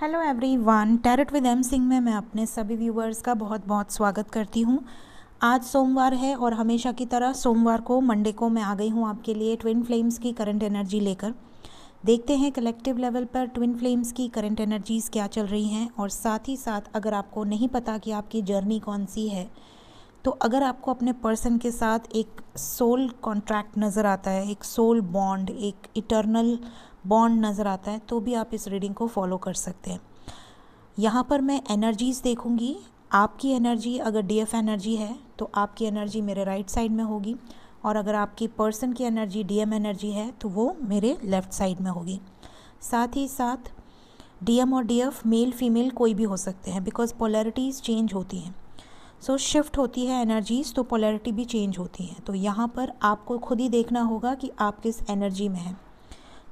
Hello everyone, tarot with M Singh में मैं अपने सभी व्यूवर्स का बहुत बहुत स्वागत करती हूँ। आज सोमवार है और हमेशा की तरह सोमवार को मंडे को मैं आ गई हूँ आपके लिए ट्विन फ्लेम्स की करंट एनर्जी लेकर। देखते हैं कलेक्टिव लेवल पर ट्विन फ्लेम्स की करंट एनर्जीज़ क्या चल रही हैं। और साथ ही साथ अगर आपको नहीं पता कि आपकी जर्नी कौन सी है, तो अगर आपको अपने पर्सन के साथ एक सोल कॉन्ट्रैक्ट नज़र आता है, एक सोल बॉन्ड, एक इटर्नल बॉन्ड नज़र आता है, तो भी आप इस रीडिंग को फॉलो कर सकते हैं। यहाँ पर मैं एनर्जीज़ देखूँगी। आपकी एनर्जी अगर डीएफ एनर्जी है तो आपकी एनर्जी मेरे राइट साइड में होगी, और अगर आपकी पर्सन की एनर्जी डीएम एनर्जी है तो वो मेरे लेफ़्ट साइड में होगी। साथ ही साथ डीएम और डीएफ मेल फीमेल कोई भी हो सकते हैं, बिकॉज पोलैरिटीज़ चेंज होती हैं। सो शिफ्ट होती है एनर्जीज़, तो पोलैरिटी भी चेंज होती है। तो यहाँ पर आपको खुद ही देखना होगा कि आप किस एनर्जी में हैं।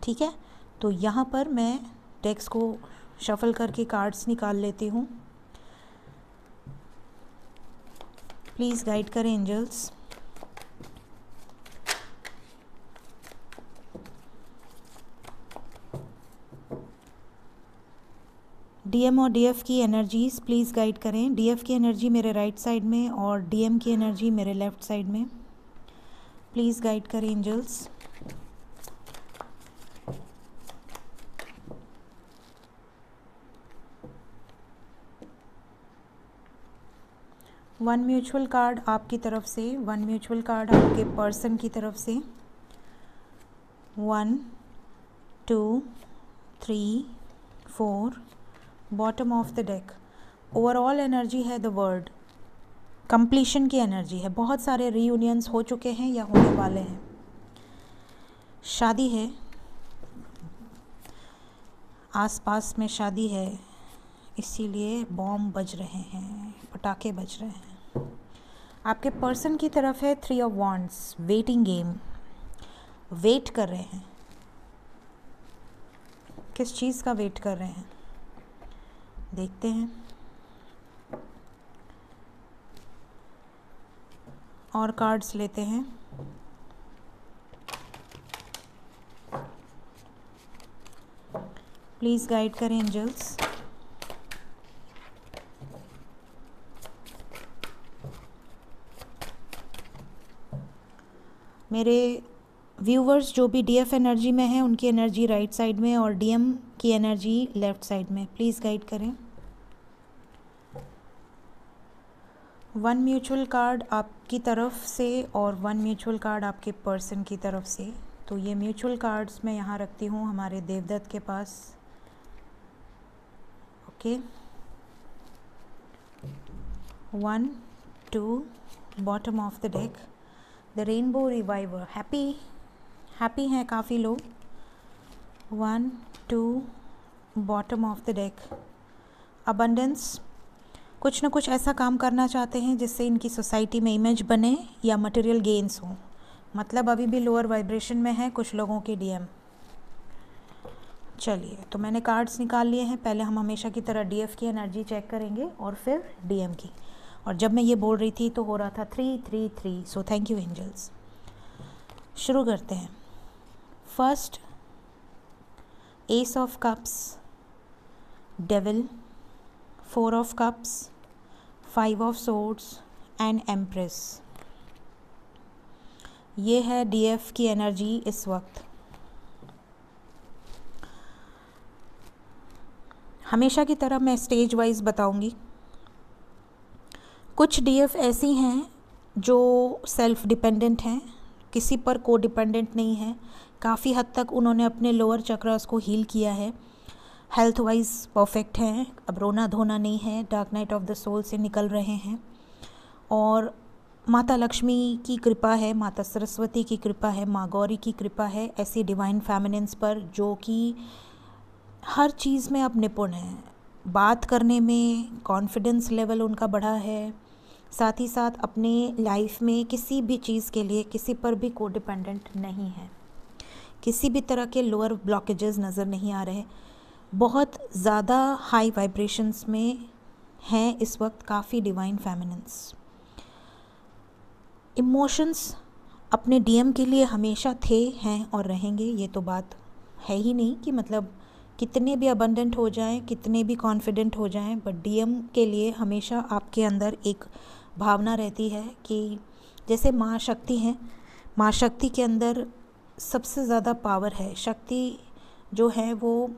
ठीक है, तो यहाँ पर मैं डेक्स को शफल करके कार्ड्स निकाल लेती हूँ। प्लीज़ गाइड करें एंजल्स। डीएम और डीएफ की एनर्जीज़ प्लीज़ गाइड करें। डीएफ की एनर्जी मेरे राइट साइड में और डीएम की एनर्जी मेरे लेफ़्ट साइड में। प्लीज़ गाइड करें एंजल्स। वन म्यूचुअल कार्ड आपकी तरफ से, वन म्यूचुअल कार्ड आपके पर्सन की तरफ से। 1 2 3 4 bottom of the deck. Overall energy है द वर्ड, कंप्लीशन की एनर्जी है। बहुत सारे रीयूनियंस हो चुके हैं या होने वाले हैं। शादी है, आसपास में शादी है, इसीलिए बॉम्ब बज रहे हैं, पटाखे बज रहे हैं। आपके पर्सन की तरफ है 3 of wands, waiting game, wait कर रहे हैं। किस चीज़ का वेट कर रहे हैं देखते हैं। और कार्ड्स लेते हैं। प्लीज़ गाइड करें एंजल्स। मेरे व्यूवर्स जो भी डीएफ एनर्जी में हैं उनकी एनर्जी राइट साइड में और डीएम की एनर्जी लेफ़्ट साइड में। प्लीज़ गाइड करें। वन म्यूचुअल कार्ड आपकी तरफ से और वन म्यूचुअल कार्ड आपके पर्सन की तरफ से। तो ये म्यूचुअल कार्ड्स मैं यहाँ रखती हूँ हमारे देवदत्त के पास। Okay, 1 2 bottom of the deck, the rainbow reviver. Happy हैं काफ़ी लोग। 1 2 bottom of the deck, abundance. कुछ ना कुछ ऐसा काम करना चाहते हैं जिससे इनकी सोसाइटी में इमेज बने या मटेरियल गेन्स हो। मतलब अभी भी लोअर वाइब्रेशन में है कुछ लोगों के डीएम। चलिए, तो मैंने कार्ड्स निकाल लिए हैं। पहले हम हमेशा की तरह डीएफ की एनर्जी चेक करेंगे और फिर डीएम की। और जब मैं ये बोल रही थी तो हो रहा था 3 3 3। So thank you angels. शुरू करते हैं। First, ace of cups, devil, 4 of cups, 5 of swords and empress. ये है डीएफ की एनर्जी इस वक्त। हमेशा की तरह मैं स्टेज वाइज बताऊंगी। कुछ डीएफ ऐसी हैं जो सेल्फ डिपेंडेंट हैं, किसी पर को डिपेंडेंट नहीं है। काफ़ी हद तक उन्होंने अपने लोअर चक्रास को हील किया है, हेल्थ वाइज परफेक्ट हैं, अब रोना धोना नहीं है, dark night of the soul से निकल रहे हैं। और माता लक्ष्मी की कृपा है, माता सरस्वती की कृपा है, माँ गौरी की कृपा है ऐसी डिवाइन फेमिनिन्स पर, जो कि हर चीज़ में अब निपुण हैं। बात करने में कॉन्फिडेंस लेवल उनका बढ़ा है। साथ ही साथ अपने लाइफ में किसी भी चीज़ के लिए किसी पर भी को डिपेंडेंट नहीं है। किसी भी तरह के लोअर ब्लॉकेजेस नज़र नहीं आ रहे। बहुत ज़्यादा हाई वाइब्रेशंस में हैं इस वक्त काफ़ी डिवाइन फेमिनिन्स। इमोशंस अपने डीएम के लिए हमेशा थे, हैं और रहेंगे। ये तो बात है ही नहीं कि मतलब कितने भी अबंडेंट हो जाएं, कितने भी कॉन्फिडेंट हो जाएं, बट डीएम के लिए हमेशा आपके अंदर एक भावना रहती है कि जैसे माँ शक्ति हैं, माँ शक्ति के अंदर सबसे ज़्यादा पावर है। शक्ति जो है वो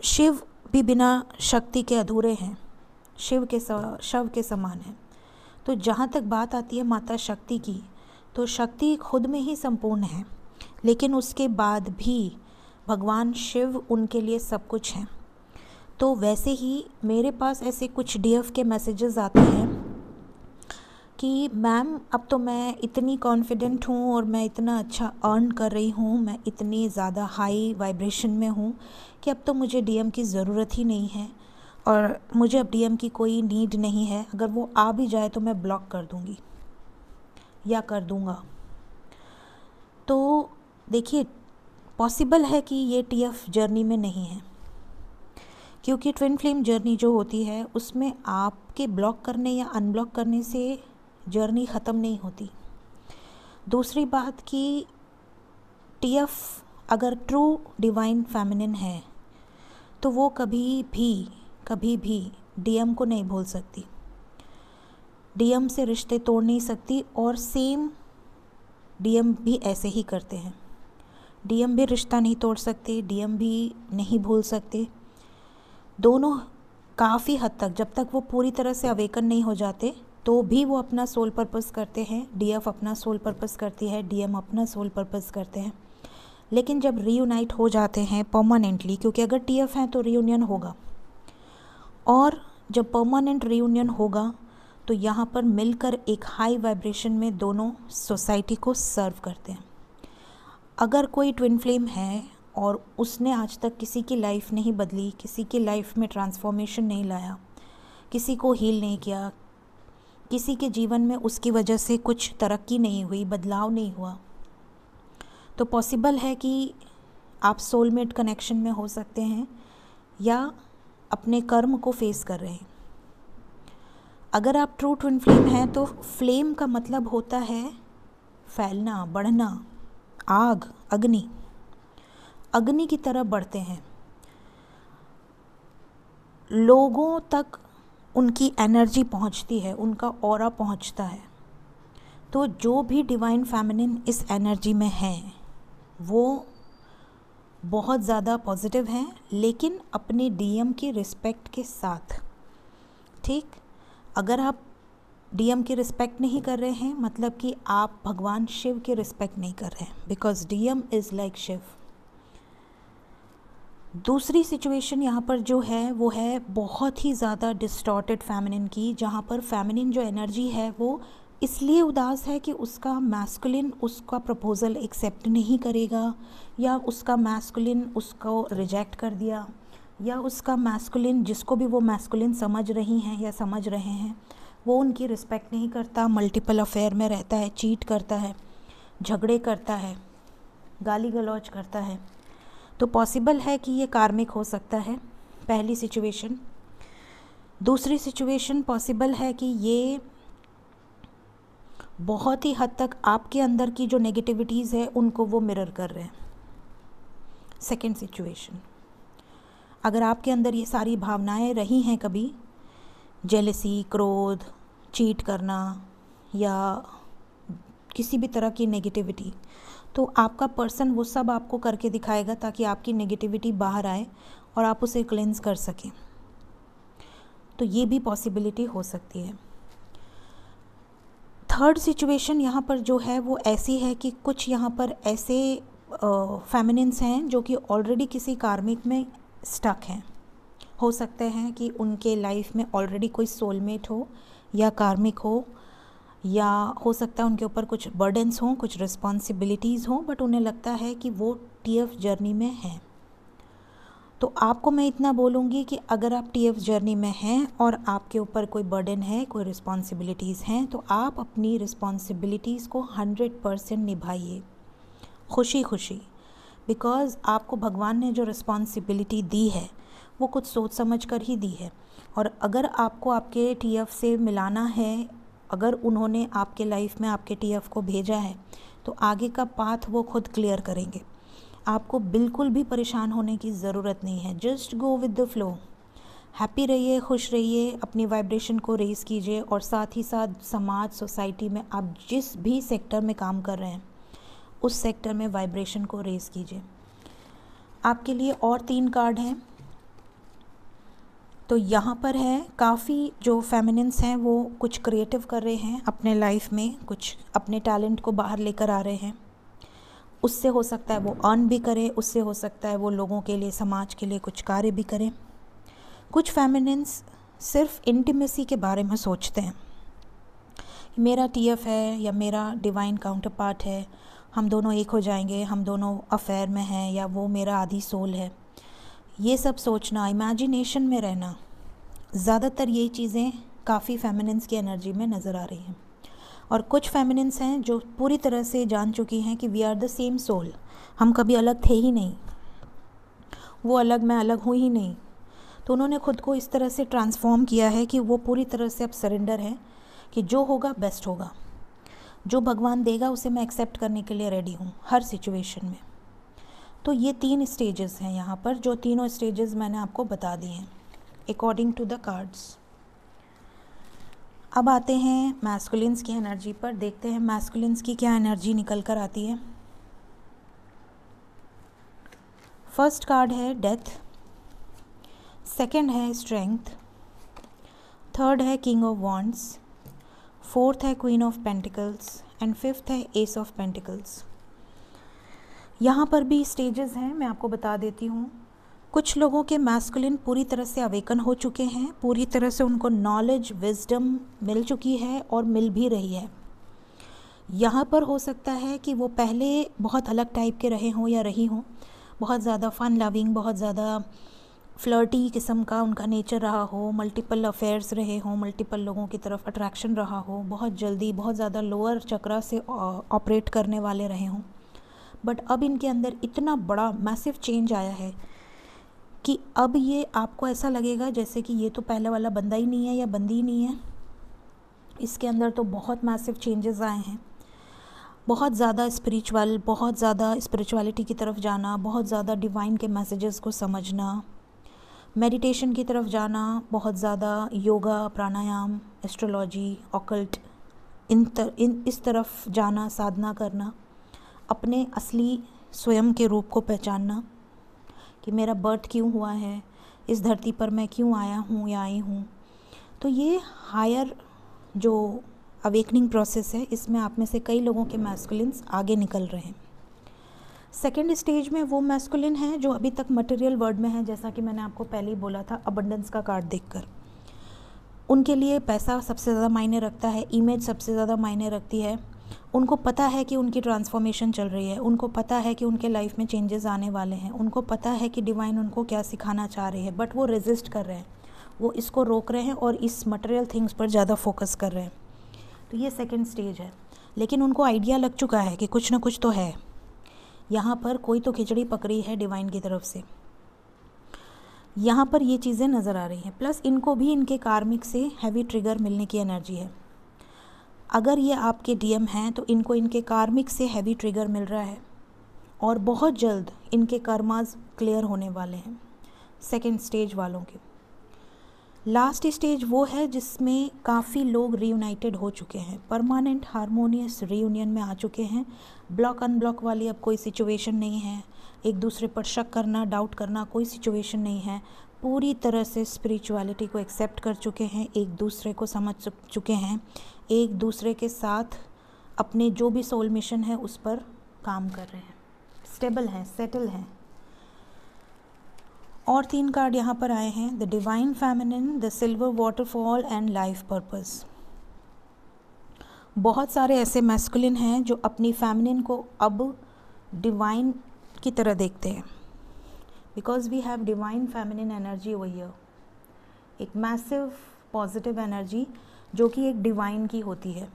शिव भी बिना शक्ति के अधूरे हैं, शिव के शव के समान है। तो जहाँ तक बात आती है माता शक्ति की, तो शक्ति खुद में ही संपूर्ण है, लेकिन उसके बाद भी भगवान शिव उनके लिए सब कुछ हैं। तो वैसे ही मेरे पास ऐसे कुछ डीएफ के मैसेजेस आते हैं कि मैम अब तो मैं इतनी कॉन्फिडेंट हूँ और मैं इतना अच्छा अर्न कर रही हूँ, मैं इतनी ज़्यादा हाई वाइब्रेशन में हूँ कि अब तो मुझे डीएम की ज़रूरत ही नहीं है और मुझे अब डीएम की कोई नीड नहीं है। अगर वो आ भी जाए तो मैं ब्लॉक कर दूँगी या कर दूँगा। तो देखिए, पॉसिबल है कि ये टीएफ जर्नी में नहीं है, क्योंकि ट्विन फ्लेम जर्नी जो होती है उसमें आपके ब्लॉक करने या अनब्लॉक करने से जर्नी ख़त्म नहीं होती। दूसरी बात कि टीएफ अगर ट्रू डिवाइन फेमिनिन है तो वो कभी भी डीएम को नहीं भूल सकती, डीएम से रिश्ते तोड़ नहीं सकती। और सेम डीएम भी ऐसे ही करते हैं, डीएम भी रिश्ता नहीं तोड़ सकते, डीएम भी नहीं भूल सकते। दोनों काफ़ी हद तक, जब तक वो पूरी तरह से अवेकन नहीं हो जाते तो भी वो अपना सोल पर्पस करते हैं, डीएफ अपना सोल पर्पस करती है, डीएम अपना सोल पर्पस करते हैं। लेकिन जब रीयूनाइट हो जाते हैं परमानेंटली, क्योंकि अगर टीएफ है तो रीयूनियन होगा, और जब परमानेंट रीयूनियन होगा तो यहाँ पर मिलकर एक हाई वाइब्रेशन में दोनों सोसाइटी को सर्व करते हैं। अगर कोई ट्विन फ्लेम है और उसने आज तक किसी की लाइफ नहीं बदली, किसी की लाइफ में ट्रांसफॉर्मेशन नहीं लाया, किसी को हील नहीं किया, किसी के जीवन में उसकी वजह से कुछ तरक्की नहीं हुई, बदलाव नहीं हुआ, तो पॉसिबल है कि आप सोलमेट कनेक्शन में हो सकते हैं या अपने कर्म को फेस कर रहे हैं। अगर आप ट्रू ट्विन फ्लेम हैं तो फ्लेम का मतलब होता है फैलना, बढ़ना, आग, अग्नि, अग्नि की तरह बढ़ते हैं। लोगों तक उनकी एनर्जी पहुंचती है, उनका ऑरा पहुंचता है। तो जो भी डिवाइन फेमिनिन इस एनर्जी में हैं वो बहुत ज़्यादा पॉजिटिव हैं, लेकिन अपने डीएम की रिस्पेक्ट के साथ। ठीक, अगर आप डीएम की रिस्पेक्ट नहीं कर रहे हैं मतलब कि आप भगवान शिव की रिस्पेक्ट नहीं कर रहे हैं, because DM is like Shiv. दूसरी सिचुएशन यहाँ पर जो है वो है बहुत ही ज़्यादा डिस्टॉर्टेड फेमिनिन की, जहाँ पर फेमिनिन जो एनर्जी है वो इसलिए उदास है कि उसका मैस्कुलिन उसका प्रपोज़ल एक्सेप्ट नहीं करेगा, या उसका मैस्कुलिन उसको रिजेक्ट कर दिया, या उसका मैस्कुलिन, जिसको भी वो मैस्कुलिन समझ रही हैं या समझ रहे हैं, वो उनकी रिस्पेक्ट नहीं करता, मल्टीपल अफेयर में रहता है, चीट करता है, झगड़े करता है, गाली गलौज करता है। तो पॉसिबल है कि ये कार्मिक हो सकता है, पहली सिचुएशन। दूसरी सिचुएशन पॉसिबल है कि ये बहुत ही हद तक आपके अंदर की जो नेगेटिविटीज़ है उनको वो मिरर कर रहे हैं। सेकंड सिचुएशन, अगर आपके अंदर ये सारी भावनाएं रही हैं कभी, जेलसी, क्रोध, चीट करना या किसी भी तरह की नेगेटिविटी, तो आपका पर्सन वो सब आपको करके दिखाएगा ताकि आपकी नेगेटिविटी बाहर आए और आप उसे क्लेंस कर सकें। तो ये भी पॉसिबिलिटी हो सकती है। थर्ड सिचुएशन यहाँ पर जो है वो ऐसी है कि कुछ यहाँ पर ऐसे फेमिनिन्स हैं जो कि ऑलरेडी किसी कार्मिक में स्टक हैं। हो सकते हैं कि उनके लाइफ में ऑलरेडी कोई सोलमेट हो या कार्मिक हो, या हो सकता है उनके ऊपर कुछ बर्डन्स हों, कुछ रिस्पॉन्सिबिलिटीज़ हों, बट उन्हें लगता है कि वो टीएफ जर्नी में हैं। तो आपको मैं इतना बोलूँगी कि अगर आप टीएफ जर्नी में हैं और आपके ऊपर कोई बर्डन है, कोई रिस्पॉन्सिबिलिटीज़ हैं, तो आप अपनी रिस्पॉन्सिबिलिटीज़ को 100% निभाइए, खुशी खुशी, बिकॉज़ आपको भगवान ने जो रिस्पॉन्सिबिलिटी दी है वो कुछ सोच समझ कर ही दी है। और अगर आपको आपके टीएफ से मिलाना है, अगर उन्होंने आपके लाइफ में आपके टीएफ को भेजा है, तो आगे का पाथ वो खुद क्लियर करेंगे। आपको बिल्कुल भी परेशान होने की ज़रूरत नहीं है। Just go with the flow. Happy रहिए, खुश रहिए, अपनी वाइब्रेशन को रेज़ कीजिए और साथ ही साथ समाज, सोसाइटी में आप जिस भी सेक्टर में काम कर रहे हैं उस सेक्टर में वाइब्रेशन को रेज़ कीजिए। आपके लिए और 3 कार्ड हैं। तो यहाँ पर है, काफ़ी जो फेमिनिन्स हैं वो कुछ क्रिएटिव कर रहे हैं अपने लाइफ में, कुछ अपने टैलेंट को बाहर लेकर आ रहे हैं। उससे हो सकता है वो अर्न भी करें, उससे हो सकता है वो लोगों के लिए, समाज के लिए कुछ कार्य भी करें। कुछ फेमिनिन्स सिर्फ इंटीमेसी के बारे में सोचते हैं, मेरा टीएफ है या मेरा डिवाइन काउंटर पार्ट है, हम दोनों एक हो जाएंगे, हम दोनों अफेयर में हैं, या वो मेरा आधी सोल है। ये सब सोचना, इमेजिनेशन में रहना, ज़्यादातर यही चीज़ें काफ़ी फेमिनिन्स की एनर्जी में नज़र आ रही हैं। और कुछ फेमिनिन्स हैं जो पूरी तरह से जान चुकी हैं कि we are the same soul, हम कभी अलग थे ही नहीं, वो अलग, मैं अलग हूँ ही नहीं। तो उन्होंने खुद को इस तरह से ट्रांसफॉर्म किया है कि वो पूरी तरह से अब सरेंडर है कि जो होगा बेस्ट होगा, जो भगवान देगा उसे मैं एक्सेप्ट करने के लिए रेडी हूँ हर सिचुएशन में। तो ये 3 स्टेजेस हैं यहाँ पर, जो तीनों स्टेजेस मैंने आपको बता दिए हैं अकॉर्डिंग टू द कार्ड्स। अब आते हैं मैस्कुलिन्स की एनर्जी पर, देखते हैं मैस्कुलिन्स की क्या एनर्जी निकल कर आती है। फर्स्ट कार्ड है डेथ, सेकंड है स्ट्रेंथ, थर्ड है किंग ऑफ वॉन्ड्स, फोर्थ है queen of pentacles and fifth है एस ऑफ पेंटिकल्स। यहाँ पर भी स्टेजेस हैं, मैं आपको बता देती हूँ। कुछ लोगों के मैस्कुलिन पूरी तरह से अवेकन हो चुके हैं, पूरी तरह से उनको नॉलेज, विजडम मिल चुकी है और मिल भी रही है। यहाँ पर हो सकता है कि वो पहले बहुत अलग टाइप के रहे हों या रही हों, बहुत ज़्यादा फन लविंग, बहुत ज़्यादा फ्लर्टी किस्म का उनका नेचर रहा हो, मल्टीपल अफेयर्स रहे हों, मल्टीपल लोगों की तरफ अट्रैक्शन रहा हो, बहुत जल्दी बहुत ज़्यादा लोअर चक्रा से ऑपरेट करने वाले रहे हों। बट अब इनके अंदर इतना बड़ा मैसिव चेंज आया है कि अब ये आपको ऐसा लगेगा जैसे कि ये तो पहले वाला बंदा ही नहीं है या बंदी ही नहीं है। इसके अंदर तो बहुत मैसिव चेंजेस आए हैं, बहुत ज़्यादा स्पिरिचुअल, बहुत ज़्यादा स्पिरिचुअलिटी की तरफ जाना, बहुत ज़्यादा डिवाइन के मैसेजेस को समझना, मेडिटेशन की तरफ जाना, बहुत ज़्यादा योगा, प्राणायाम, एस्ट्रोलॉजी, ऑकल्ट, इस तरफ जाना, साधना करना, अपने असली स्वयं के रूप को पहचानना कि मेरा बर्थ क्यों हुआ है, इस धरती पर मैं क्यों आया हूँ या आई हूँ। तो ये हायर जो अवेकनिंग प्रोसेस है, इसमें आप में से कई लोगों के मैस्कुलिन्स आगे निकल रहे हैं। सेकेंड स्टेज में वो मैस्कुलिन हैं जो अभी तक मटेरियल वर्ल्ड में हैं, जैसा कि मैंने आपको पहले ही बोला था अबंडेंस का कार्ड देखकर। उनके लिए पैसा सबसे ज़्यादा मायने रखता है, इमेज सबसे ज़्यादा मायने रखती है। उनको पता है कि उनकी ट्रांसफॉर्मेशन चल रही है, उनको पता है कि उनके लाइफ में चेंजेस आने वाले हैं, उनको पता है कि डिवाइन उनको क्या सिखाना चाह रही है, बट वो रेजिस्ट कर रहे हैं, वो इसको रोक रहे हैं और इस मटेरियल थिंग्स पर ज़्यादा फोकस कर रहे हैं। तो ये सेकंड स्टेज है। लेकिन उनको आइडिया लग चुका है कि कुछ ना कुछ तो है, यहाँ पर कोई तो खिचड़ी पकड़ी है डिवाइन की तरफ से। यहाँ पर ये चीज़ें नज़र आ रही हैं। प्लस इनको भी इनके कार्मिक से हैवी ट्रिगर मिलने की एनर्जी है। अगर ये आपके डीएम हैं तो इनको इनके कार्मिक से हैवी ट्रिगर मिल रहा है और बहुत जल्द इनके कर्मास क्लियर होने वाले हैं सेकंड स्टेज वालों के। लास्ट स्टेज वो है जिसमें काफ़ी लोग रीयूनाइटेड हो चुके हैं, परमानेंट हारमोनियस रीयूनियन में आ चुके हैं। ब्लॉक अनब्लॉक वाली अब कोई सिचुएशन नहीं है, एक दूसरे पर शक करना, डाउट करना कोई सिचुएशन नहीं है। पूरी तरह से स्पिरिचुअलिटी को एक्सेप्ट कर चुके हैं, एक दूसरे को समझ चुके हैं, एक दूसरे के साथ अपने जो भी सोल मिशन है उस पर काम कर रहे हैं, स्टेबल हैं, सेटल हैं। और 3 कार्ड यहाँ पर आए हैं, the divine feminine, the silver waterfall and life purpose. बहुत सारे ऐसे मैस्कुलिन हैं जो अपनी फेमिनिन को अब डिवाइन की तरह देखते हैं, because we have divine feminine energy over here, एक मैसिव पॉजिटिव एनर्जी जो कि एक डिवाइन की होती है।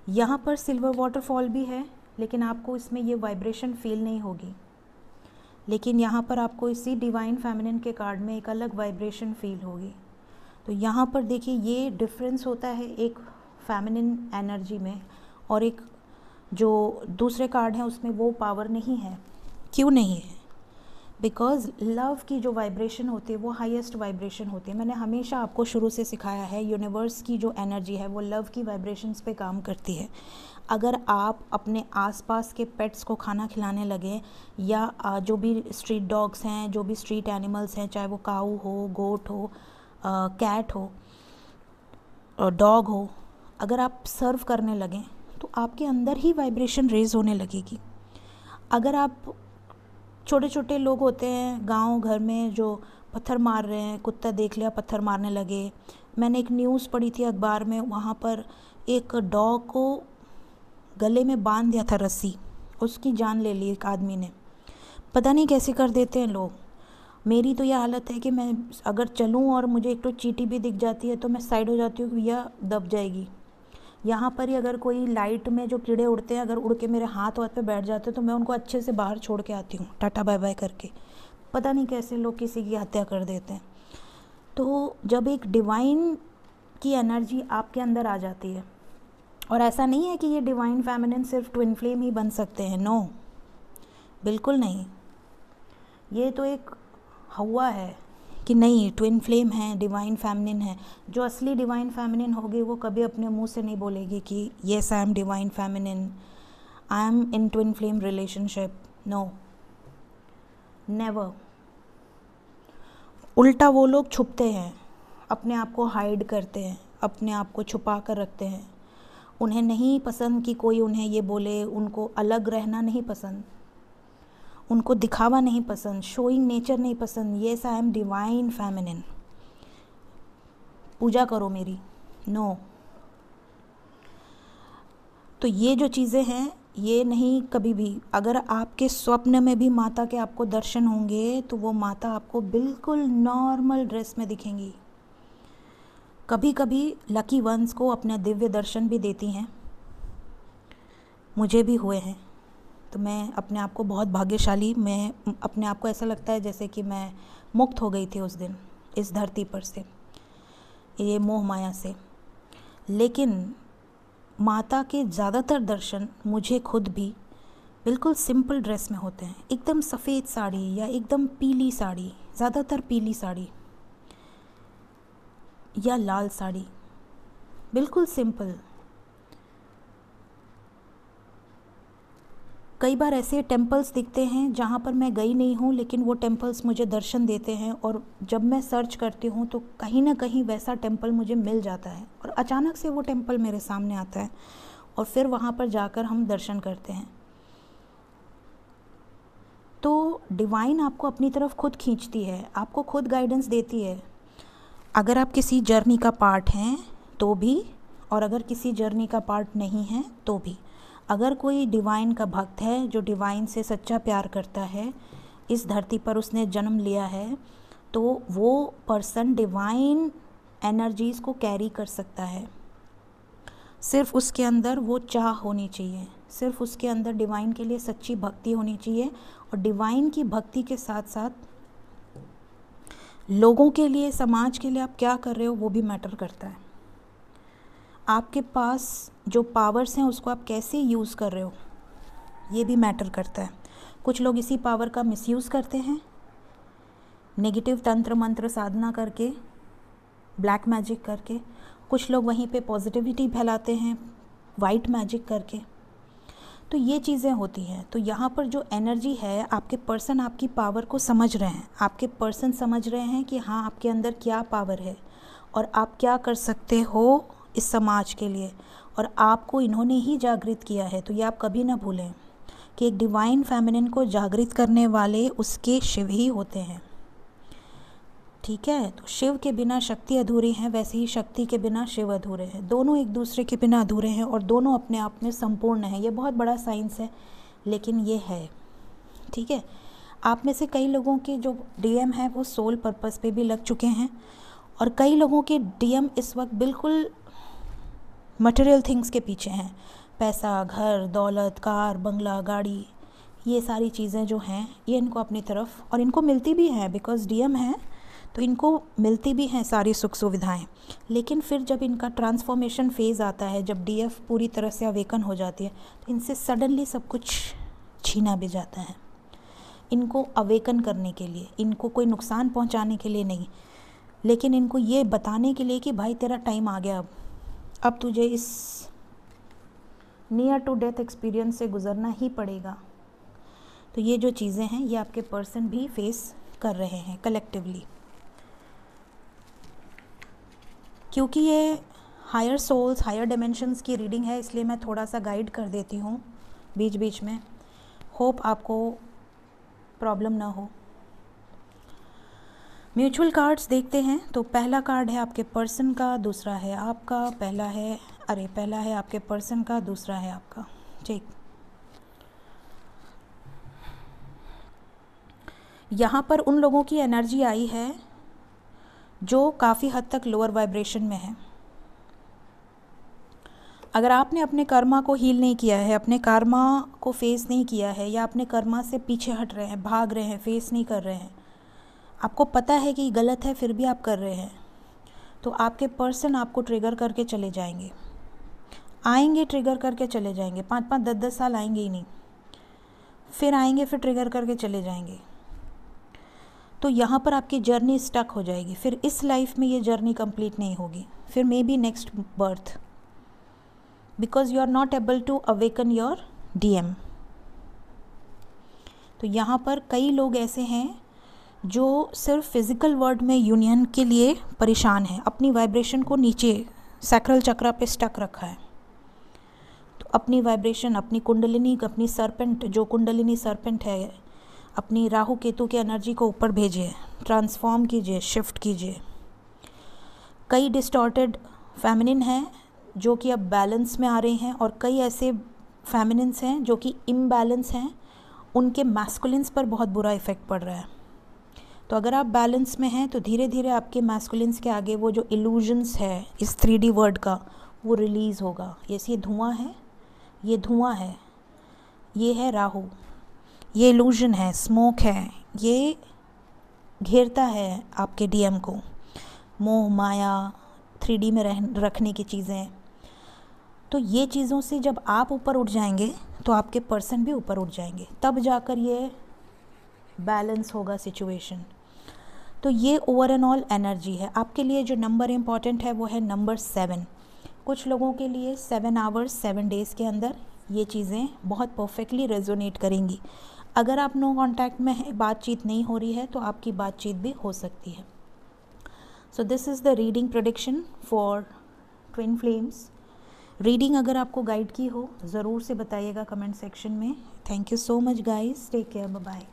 यहाँ पर सिल्वर वाटरफॉल भी है, लेकिन आपको इसमें ये वाइब्रेशन फील नहीं होगी। लेकिन यहाँ पर आपको इसी डिवाइन फेमिनिन के कार्ड में एक अलग वाइब्रेशन फील होगी। तो यहाँ पर देखिए ये डिफरेंस होता है एक फेमिनिन एनर्जी में, और एक जो दूसरे कार्ड है उसमें वो पावर नहीं है। क्यों नहीं है? बिकॉज़ लव की जो वाइब्रेशन होती है वो हाईएस्ट वाइब्रेशन होती है। मैंने हमेशा आपको शुरू से सिखाया है, यूनिवर्स की जो एनर्जी है वो लव की वाइब्रेशंस पे काम करती है। अगर आप अपने आसपास के पेट्स को खाना खिलाने लगे, या जो भी स्ट्रीट डॉग्स हैं, जो भी स्ट्रीट एनिमल्स हैं, चाहे वो काऊ हो, गोट हो, कैट हो, डॉग हो, अगर आप सर्व करने लगें तो आपके अंदर ही वाइब्रेशन रेज होने लगेगी। अगर आप, छोटे छोटे लोग होते हैं गांव घर में जो पत्थर मार रहे हैं, कुत्ता देख लिया पत्थर मारने लगे। मैंने एक न्यूज़ पढ़ी थी अखबार में, वहाँ पर एक डॉग को गले में बांध दिया था रस्सी, उसकी जान ले ली एक आदमी ने। पता नहीं कैसे कर देते हैं लोग। मेरी तो यह हालत है कि मैं अगर चलूँ और मुझे एक तो चींटी भी दिख जाती है तो मैं साइड हो जाती हूँ कि भैया दब जाएगी। यहाँ पर ही अगर कोई लाइट में जो कीड़े उड़ते हैं, अगर उड़ के मेरे हाथ पे बैठ जाते हैं तो मैं उनको अच्छे से बाहर छोड़ के आती हूँ, टाटा बाय बाय करके। पता नहीं कैसे लोग किसी की हत्या कर देते हैं। तो जब एक डिवाइन की एनर्जी आपके अंदर आ जाती है, और ऐसा नहीं है कि ये डिवाइन फेमिनिन सिर्फ ट्विन फ्लेम ही बन सकते हैं, नो, बिल्कुल नहीं। ये तो एक हवा है कि नहीं, ट्विन फ्लेम है, डिवाइन फेमिनिन है। जो असली डिवाइन फेमिनिन होगी वो कभी अपने मुंह से नहीं बोलेगी कि yes I am divine feminine, I am in twin flame relationship, no, never. उल्टा वो लोग छुपते हैं, अपने आप को हाइड करते हैं, अपने आप को छुपा कर रखते हैं। उन्हें नहीं पसंद कि कोई उन्हें ये बोले, उनको अलग रहना नहीं पसंद, उनको दिखावा नहीं पसंद, शोइंग नेचर नहीं पसंद। Yes I am divine feminine, पूजा करो मेरी, नो। तो ये जो चीज़ें हैं ये नहीं कभी भी, अगर आपके स्वप्न में भी माता के आपको दर्शन होंगे तो वो माता आपको बिल्कुल नॉर्मल ड्रेस में दिखेंगी। कभी कभी लकी वंस को अपने दिव्य दर्शन भी देती हैं, मुझे भी हुए हैं। तो मैं अपने आप को बहुत भाग्यशाली, मैं अपने आप को ऐसा लगता है जैसे कि मैं मुक्त हो गई थी उस दिन इस धरती पर से, ये मोह माया से। लेकिन माता के ज़्यादातर दर्शन मुझे खुद भी बिल्कुल सिंपल ड्रेस में होते हैं, एकदम सफ़ेद साड़ी या एकदम पीली साड़ी, ज़्यादातर पीली साड़ी या लाल साड़ी, बिल्कुल सिंपल। कई बार ऐसे टेम्पल्स दिखते हैं जहाँ पर मैं गई नहीं हूँ, लेकिन वो टेम्पल्स मुझे दर्शन देते हैं, और जब मैं सर्च करती हूँ तो कहीं ना कहीं वैसा टेम्पल मुझे मिल जाता है, और अचानक से वो टेम्पल मेरे सामने आता है, और फिर वहाँ पर जाकर हम दर्शन करते हैं। तो डिवाइन आपको अपनी तरफ खुद खींचती है, आपको खुद गाइडेंस देती है। अगर आप किसी जर्नी का पार्ट हैं तो भी, और अगर किसी जर्नी का पार्ट नहीं है तो भी। अगर कोई डिवाइन का भक्त है जो डिवाइन से सच्चा प्यार करता है, इस धरती पर उसने जन्म लिया है, तो वो पर्सन डिवाइन एनर्जीज़ को कैरी कर सकता है। सिर्फ उसके अंदर वो चाह होनी चाहिए, सिर्फ उसके अंदर डिवाइन के लिए सच्ची भक्ति होनी चाहिए। और डिवाइन की भक्ति के साथ साथ लोगों के लिए, समाज के लिए आप क्या कर रहे हो वो भी मैटर करता है। आपके पास जो पावर्स हैं उसको आप कैसे यूज़ कर रहे हो ये भी मैटर करता है। कुछ लोग इसी पावर का मिसयूज़ करते हैं, नेगेटिव तंत्र मंत्र साधना करके, ब्लैक मैजिक करके। कुछ लोग वहीं पे पॉजिटिविटी फैलाते हैं वाइट मैजिक करके। तो ये चीज़ें होती हैं। तो यहाँ पर जो एनर्जी है, आपके पर्सन आपकी पावर को समझ रहे हैं, आपके पर्सन समझ रहे हैं कि हाँ आपके अंदर क्या पावर है और आप क्या कर सकते हो इस समाज के लिए, और आपको इन्होंने ही जागृत किया है। तो ये आप कभी ना भूलें कि एक डिवाइन फेमिनिन को जागृत करने वाले उसके शिव ही होते हैं, ठीक है। तो शिव के बिना शक्ति अधूरी है, वैसे ही शक्ति के बिना शिव अधूरे हैं। दोनों एक दूसरे के बिना अधूरे हैं और दोनों अपने आप में संपूर्ण हैं। ये बहुत बड़ा साइंस है, लेकिन ये है, ठीक है। आप में से कई लोगों के जो डीएम है वो सोल पर्पस पे भी लग चुके हैं, और कई लोगों के डीएम इस वक्त बिल्कुल मटेरियल थिंग्स के पीछे हैं। पैसा, घर, दौलत, कार, बंगला, गाड़ी, ये सारी चीज़ें जो हैं ये इनको अपनी तरफ, और इनको मिलती भी हैं बिकॉज़ डीएम है तो इनको मिलती भी हैं सारी सुख सुविधाएं। लेकिन फिर जब इनका ट्रांसफॉर्मेशन फेज़ आता है, जब डीएफ पूरी तरह से अवेकन हो जाती है, तो इनसे सडनली सब कुछ छीना भी जाता है। इनको अवेकन करने के लिए, इनको कोई नुकसान पहुंचाने के लिए नहीं, लेकिन इनको ये बताने के लिए कि भाई तेरा टाइम आ गया, अब तुझे इस नियर टू डेथ एक्सपीरियंस से गुज़रना ही पड़ेगा। तो ये जो चीज़ें हैं ये आपके पर्सन भी फेस कर रहे हैं कलेक्टिवली। क्योंकि ये हायर सोल्स, हायर डिमेंशंस की रीडिंग है, इसलिए मैं थोड़ा सा गाइड कर देती हूँ बीच बीच में। होप आपको प्रॉब्लम ना हो। म्यूचुअल कार्ड्स देखते हैं। तो पहला कार्ड है आपके पर्सन का, दूसरा है आपका, पहला है आपके पर्सन का, दूसरा है आपका। ठीक, यहाँ पर उन लोगों की एनर्जी आई है जो काफ़ी हद तक लोअर वाइब्रेशन में है। अगर आपने अपने कर्मा को हील नहीं किया है, अपने कर्मा को फेस नहीं किया है, या अपने कर्मा से पीछे हट रहे हैं, भाग रहे हैं, फेस नहीं कर रहे हैं, आपको पता है कि गलत है फिर भी आप कर रहे हैं, तो आपके पर्सन आपको ट्रिगर करके चले जाएंगे, आएंगे ट्रिगर करके चले जाएंगे। 5-5, 10-10 साल आएंगे ही नहीं, फिर आएंगे, फिर ट्रिगर करके चले जाएंगे। तो यहाँ पर आपकी जर्नी स्टक हो जाएगी, फिर इस लाइफ में ये जर्नी कंप्लीट नहीं होगी, फिर may be next birth, because you are not able to awaken your DM। तो यहाँ पर कई लोग ऐसे हैं जो सिर्फ फिज़िकल वर्ल्ड में यूनियन के लिए परेशान हैं, अपनी वाइब्रेशन को नीचे सैक्रल चक्रा पे स्टक रखा है। तो अपनी वाइब्रेशन, अपनी कुंडलिनी, अपनी सरपेंट, जो कुंडलिनी सरपेंट है, अपनी राहु केतु की एनर्जी को ऊपर भेजिए, ट्रांसफॉर्म कीजिए, शिफ्ट कीजिए। कई डिस्टॉर्टेड फेमिनिन हैं जो कि अब बैलेंस में आ रहे हैं, और कई ऐसे फेमिनिन्स हैं जो कि इम्बैलेंस हैं, उनके मैस्कुलिन्स पर बहुत बुरा इफ़ेक्ट पड़ रहा है। तो अगर आप बैलेंस में हैं तो धीरे धीरे आपके मैस्कुलिन्स के आगे वो जो इल्यूजन्स है इस 3D वर्ल्ड का, वो रिलीज़ होगा। ये धुआं है, ये धुआं है, ये है राहु, ये इल्यूजन है, स्मोक है, ये घेरता है आपके DM को, मोह माया, 3D में रखने की चीज़ें। तो ये चीज़ों से जब आप ऊपर उठ जाएंगे तो आपके पर्सन भी ऊपर उठ जाएंगे, तब जाकर ये बैलेंस होगा सिचुएशन। तो ये ओवर एंड ऑल एनर्जी है। आपके लिए जो नंबर इम्पॉर्टेंट है वो है नंबर 7। कुछ लोगों के लिए 7 आवर्स 7 डेज़ के अंदर ये चीज़ें बहुत परफेक्टली रेजोनेट करेंगी। अगर आप नो कॉन्टैक्ट में है, बातचीत नहीं हो रही है, तो आपकी बातचीत भी हो सकती है। So this is the reading prediction for twin flames. Reading अगर आपको गाइड की हो ज़रूर से बताइएगा कमेंट सेक्शन में। Thank you so much guys, take care, bye bye.